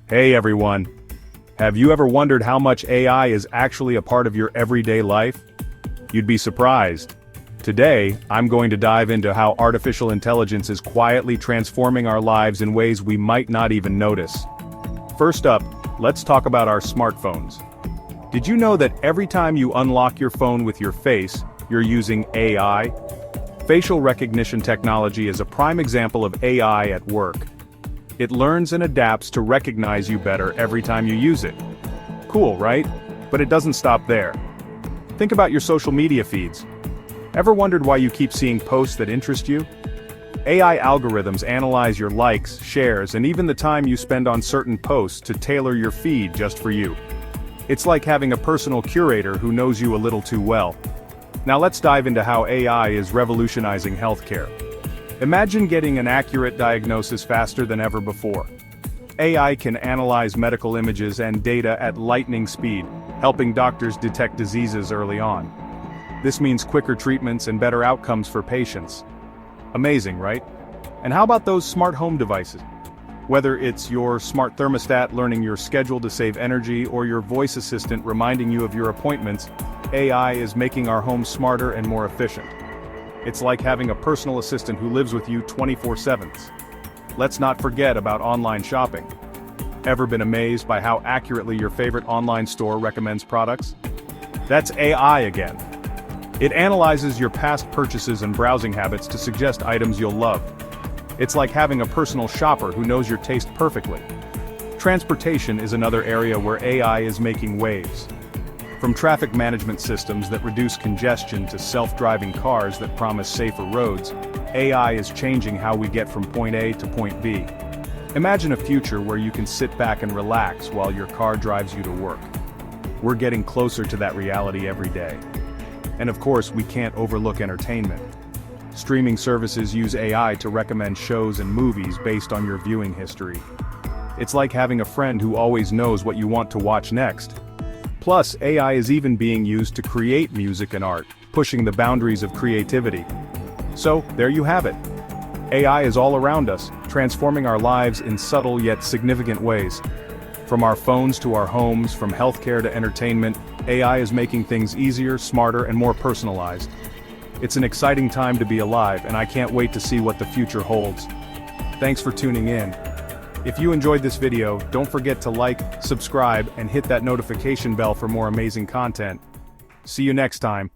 Hey everyone! Have you ever wondered how much AI is actually a part of your everyday life? You'd be surprised. Today, I'm going to dive into how artificial intelligence is quietly transforming our lives in ways we might not even notice. First up, let's talk about our smartphones. Did you know that every time you unlock your phone with your face, you're using AI? Facial recognition technology is a prime example of AI at work. It learns and adapts to recognize you better every time you use it. Cool, right? But it doesn't stop there. Think about your social media feeds. Ever wondered why you keep seeing posts that interest you? AI algorithms analyze your likes, shares, and even the time you spend on certain posts to tailor your feed just for you. It's like having a personal curator who knows you a little too well. Now let's dive into how AI is revolutionizing healthcare. Imagine getting an accurate diagnosis faster than ever before. AI can analyze medical images and data at lightning speed, helping doctors detect diseases early on. This means quicker treatments and better outcomes for patients. Amazing, right? And how about those smart home devices? Whether it's your smart thermostat learning your schedule to save energy or your voice assistant reminding you of your appointments, AI is making our homes smarter and more efficient. It's like having a personal assistant who lives with you 24/7. Let's not forget about online shopping. Ever been amazed by how accurately your favorite online store recommends products? That's AI again. It analyzes your past purchases and browsing habits to suggest items you'll love. It's like having a personal shopper who knows your taste perfectly. Transportation is another area where AI is making waves. From traffic management systems that reduce congestion to self-driving cars that promise safer roads, AI is changing how we get from point A to point B. Imagine a future where you can sit back and relax while your car drives you to work. We're getting closer to that reality every day. And of course, we can't overlook entertainment. Streaming services use AI to recommend shows and movies based on your viewing history. It's like having a friend who always knows what you want to watch next. Plus, AI is even being used to create music and art, pushing the boundaries of creativity. So, there you have it. AI is all around us, transforming our lives in subtle yet significant ways. From our phones to our homes, from healthcare to entertainment, AI is making things easier, smarter, and more personalized. It's an exciting time to be alive, and I can't wait to see what the future holds. Thanks for tuning in. If you enjoyed this video, don't forget to like, subscribe, and hit that notification bell for more amazing content. See you next time.